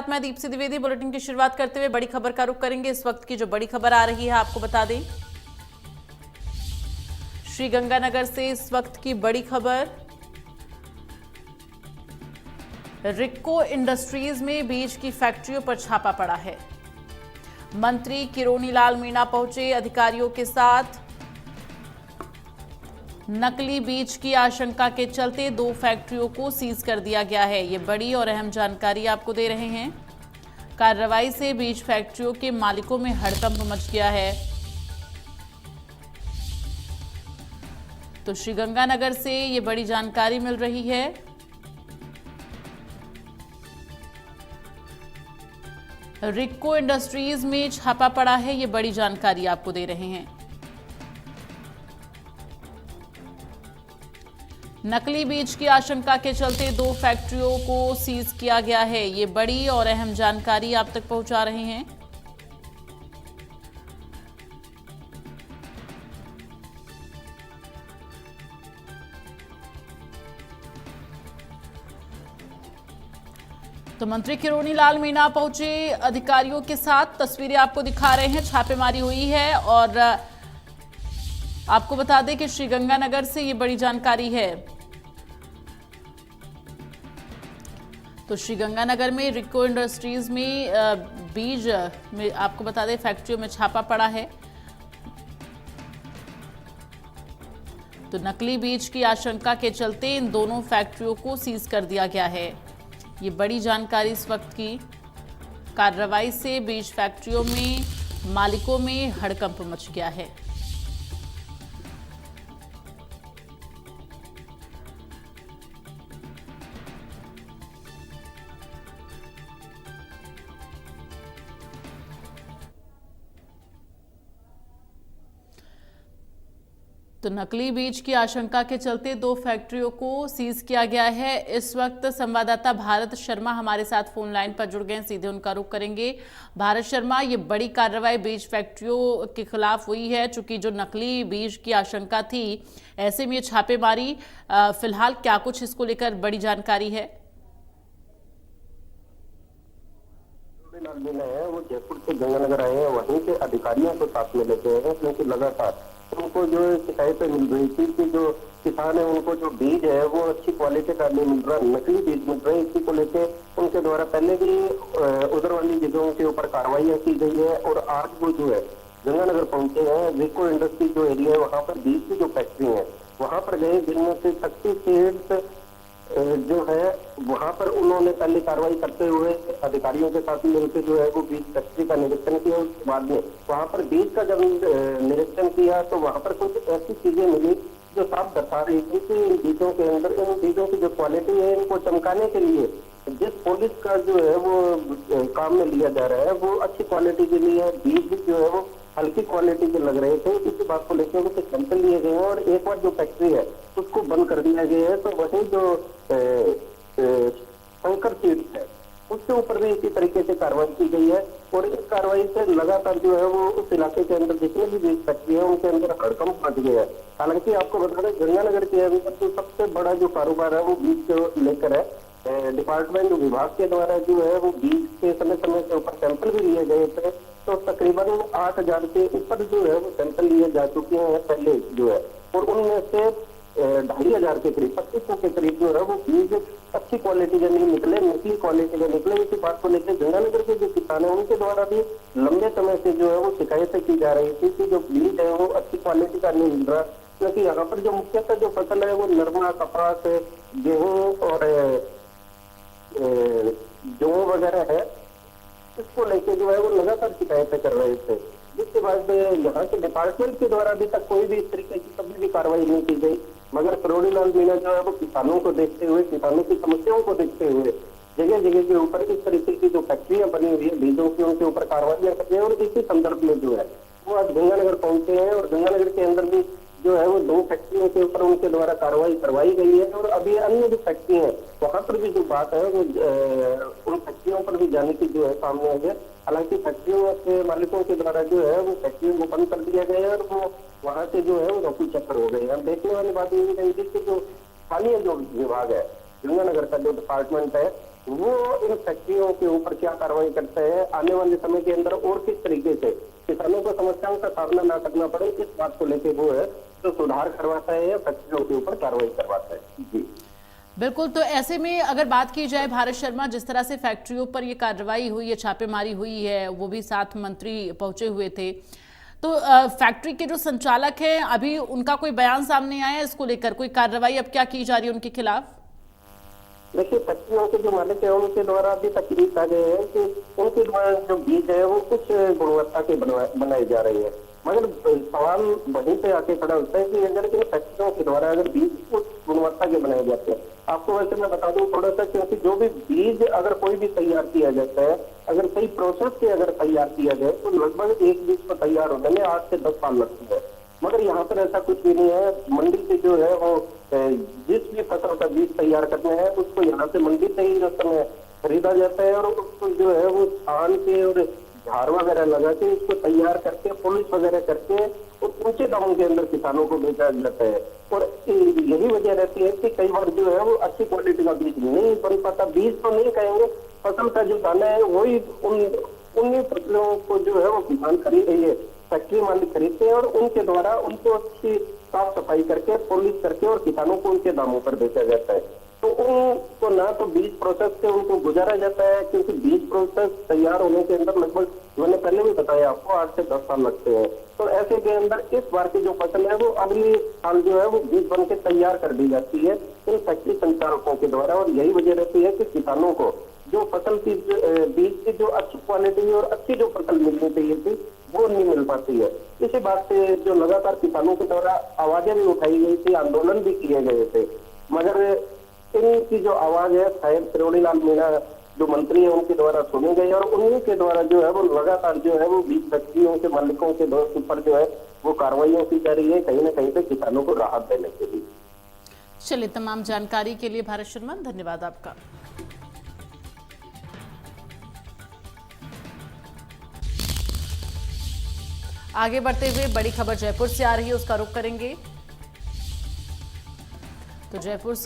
मैं दीप्ति द्विवेदी बुलेटिन की शुरुआत करते हुए बड़ी खबर का रुख करेंगे। इस वक्त की जो बड़ी खबर आ रही है आपको बता दें, श्रीगंगानगर से इस वक्त की बड़ी खबर। रिक्को इंडस्ट्रीज में बीज की फैक्ट्रियों पर छापा पड़ा है। मंत्री किरोनी लाल मीणा पहुंचे अधिकारियों के साथ। नकली बीज की आशंका के चलते 2 फैक्ट्रियों को सीज कर दिया गया है। ये बड़ी और अहम जानकारी आपको दे रहे हैं। कार्रवाई से बीज फैक्ट्रियों के मालिकों में हड़कंप मच गया है। तो श्रीगंगानगर से ये बड़ी जानकारी मिल रही है। रिक्को इंडस्ट्रीज में छापा पड़ा है, ये बड़ी जानकारी आपको दे रहे हैं। नकली बीज की आशंका के चलते 2 फैक्ट्रियों को सीज किया गया है। ये बड़ी और अहम जानकारी आप तक पहुंचा रहे हैं। तो मंत्री किरोनी लाल मीणा पहुंचे अधिकारियों के साथ। तस्वीरें आपको दिखा रहे हैं। छापेमारी हुई है और आपको बता दें कि श्रीगंगानगर से ये बड़ी जानकारी है। तो श्रीगंगानगर में रिक्को इंडस्ट्रीज में बीज में आपको बता दें फैक्ट्रियों में छापा पड़ा है। तो नकली बीज की आशंका के चलते इन दोनों फैक्ट्रियों को सीज कर दिया गया है। ये बड़ी जानकारी इस वक्त की। कार्रवाई से बीज फैक्ट्रियों में मालिकों में हड़कंप मच गया है। तो नकली बीज की आशंका के चलते 2 फैक्ट्रियों को सीज किया गया है। इस वक्त संवाददाता भारत शर्मा हमारे साथ फोन लाइन पर जुड़ गए हैं, सीधे उनका रुख करेंगे। भारत शर्मा, ये बड़ी कार्रवाई बीज फैक्ट्रियों के खिलाफ हुई है। चूंकि जो नकली बीज की आशंका थी, ऐसे में ये छापेमारी, फिलहाल क्या कुछ इसको लेकर बड़ी जानकारी है? वो जयपुर से गंगानगर आए हैं, वहीं के अधिकारियों को साथ में लेते हैं क्योंकि लगातार उनको जो शिकायतें मिल रही थी कि जो किसान है उनको जो बीज है वो अच्छी क्वालिटी का नहीं मिल रहा, नकली बीज मिल रहा है। इसी को लेके उनके द्वारा पहले भी उधर वाली जगहों के ऊपर कार्रवाइयां की गई है और आज वो जो है गंगानगर पहुंचे हैं। रिको इंडस्ट्री जो एरिया है वहाँ पर बीज की जो फैक्ट्री है वहाँ पर गए, जिनमें से 36 सीड्स जो है वहां पर उन्होंने पहले कार्रवाई करते हुए अधिकारियों के साथ मिलकर जो है वो बीज फैक्ट्री का निरीक्षण किया। उसके बाद में वहां पर बीज का जब निरीक्षण किया तो वहां पर कुछ ऐसी चीजें मिली जो साफ बता रही थी कि इन बीजों के अंदर, इन बीजों की जो क्वालिटी है, इनको चमकाने के लिए जिस पॉलिश का जो है वो काम में लिया जा रहा है वो अच्छी क्वालिटी के लिए है। बीज भी जो है वो हल्की क्वालिटी के लग रहे थे। इसी बात को लेकर उनसे सैंपल लिए गए हैं और एक बार जो फैक्ट्री है उसको बंद कर दिया गया है। तो वही जो संकर सीड्स है उसके ऊपर भी इसी तरीके से कार्रवाई की गई है और इस कार्रवाई से लगातार जो है वो उस इलाके के अंदर जितने भी बीज फैक्ट्री है उनके अंदर हड़कंप मच गया है। हालांकि आपको बता दें गंगानगर के अंदर जो सबसे बड़ा जो कारोबार है वो बीज को लेकर है। डिपार्टमेंट विभाग के द्वारा जो है वो बीज के समय समय के ऊपर सैंपल भी लिए गए थे। तो तकरीबन 8,000 के ऊपर जो है वो सैंपल लिए जा चुके हैं पहले जो है, और उनमें से 2,500 के करीब, 2500 के करीब जो है वो बीज अच्छी क्वालिटी के नहीं निकले, नकली क्वालिटी के निकले। इसी बात को लेकर गंगानगर के जो किसान है उनके द्वारा भी लंबे समय से जो है वो शिकायतें की जा रही थी कि जो बीज है वो अच्छी क्वालिटी का नहीं मिल रहा। क्योंकि यहाँ पर जो मुख्यतः जो फसल है वो नरमा, कपास, गेहूँ और जौ वगैरह है, इसको लेके जो है वो लगातार शिकायतें कर रहे थे। जिसके बाद यहाँ के डिपार्टमेंट के द्वारा अभी तक कोई भी इस तरीके की कभी भी कार्रवाई नहीं की गई। मगर किरोनी लाल मीणा जो है वो किसानों को देखते हुए, किसानों की समस्याओं को देखते हुए जगह जगह के ऊपर इस तरीके की जो फैक्ट्रियां बनी हुई है बीजों की, उनके ऊपर कार्रवाइयां कर रहे हैं। और इसी संदर्भ में जो है वो आज गंगानगर पहुंचे हैं और गंगानगर के अंदर भी जो है वो 2 फैक्ट्रियों के ऊपर उनके द्वारा कार्रवाई करवाई गई है। और अभी अन्य जो फैक्ट्री है वहां पर भी जो बात है वो उन फैक्ट्रियों पर भी जाने की जो है सामने आई है। हालांकि फैक्ट्रियों के मालिकों के द्वारा जो है वो फैक्ट्रियों को बंद कर दिया गया है और वो वहां से जो है वो रफू चक्कर हो गए हैं। देखने वाली बात ये है कि जो स्थानीय जो विभाग है गंगानगर का जो डिपार्टमेंट है वो इन फैक्ट्रियों के ऊपर क्या कार्रवाई करते हैं, आने वाले समय के अंदर और किस तरीके से किसानों को समस्याओं का सामना ना करना पड़े, इस बात को लेके वो है तो सुधार करवाता है या फैक्ट्रियों के ऊपर कार्रवाई करवाता है। जी बिल्कुल, तो ऐसे में अगर बात की जाए भारत शर्मा, जिस तरह से फैक्ट्रियों पर ये कार्रवाई हुई है, छापेमारी हुई है, वो भी 7 मंत्री पहुंचे हुए थे, तो फैक्ट्री के जो संचालक हैं अभी उनका कोई बयान सामने आया है इसको लेकर? कोई कार्रवाई अब क्या की जा रही है उनके खिलाफ? देखिए, फैक्ट्रियों के जो मालिक है उनके द्वारा अभी तक ये कहा गया है कि उनके द्वारा जो बीज है वो कुछ गुणवत्ता के बनाए जा रहे हैं, मगर सवाल वहीं पे आके खड़ा होता है कि अगर इन फैक्ट्रियों के द्वारा अगर बीज कुछ गुणवत्ता के बनाए जाते हैं, आपको वैसे मैं बता दूं थोड़ा सा, क्योंकि जो भी बीज अगर कोई भी तैयार किया जाता है, अगर सही प्रोसेस से अगर तैयार किया जाए तो लगभग एक बीज को तैयार होने में 8 से 10 साल लगती है। मगर यहाँ पर ऐसा कुछ भी नहीं है। मंडी से जो है वो जिस भी फसल का बीज तैयार करना है उसको यहाँ से मंडी से ही जो समय खरीदा जाता है और उसको जो है वो छान के और झाड़ वगैरह लगा के उसको तैयार करके पॉलिश वगैरह करके और ऊंचे दामों के अंदर किसानों को बेचा जाता है। और यही वजह रहती है कि कई बार जो है वो अच्छी क्वालिटी का बीज नहीं बन पाता। बीज तो नहीं कहेंगे, फसल का जो दाना है वही उन्हीं फसलों को जो है वो किसान खरीद फैक्ट्री मालिक खरीदते हैं और उनके द्वारा उनको अच्छी साफ सफाई करके पॉलिश करके और किसानों को उनके दामों पर बेचा जाता है। तो उनको ना तो बीज प्रोसेस से उनको गुजारा जाता है, क्योंकि बीज प्रोसेस तैयार होने के अंदर लगभग मैंने पहले भी बताया आपको 8 से 10 साल लगते हैं। तो ऐसे के अंदर इस बार की जो फसल है वो अगली साल जो है वो बीज बन के तैयार कर दी जाती है इन फैक्ट्री संचालकों के द्वारा। और यही वजह रहती है कि किसानों को जो फसल की बीज की जो अच्छी क्वालिटी और अच्छी जो फसल मिलनी चाहिए थी वो नहीं मिल पाती है। इसी बात से जो लगातार किसानों के द्वारा आवाजें भी उठाई गई थी, आंदोलन भी किए गए थे, मगर इनकी जो आवाज है शायद किरोड़ीलाल मीणा जो मंत्री है उनके द्वारा सुनी गई और उन्हीं के द्वारा जो है वो लगातार जो है वो बीज फैक्ट्रियों के मालिकों के ऊपर जो है वो कार्रवाइयां की जा रही है, कहीं ना कहीं पे किसानों को राहत देने के लिए। चलिए, तमाम जानकारी के लिए भारत शर्मा धन्यवाद आपका। आगे बढ़ते हुए बड़ी खबर जयपुर से आ रही है, उसका रुख करेंगे। तो जयपुर से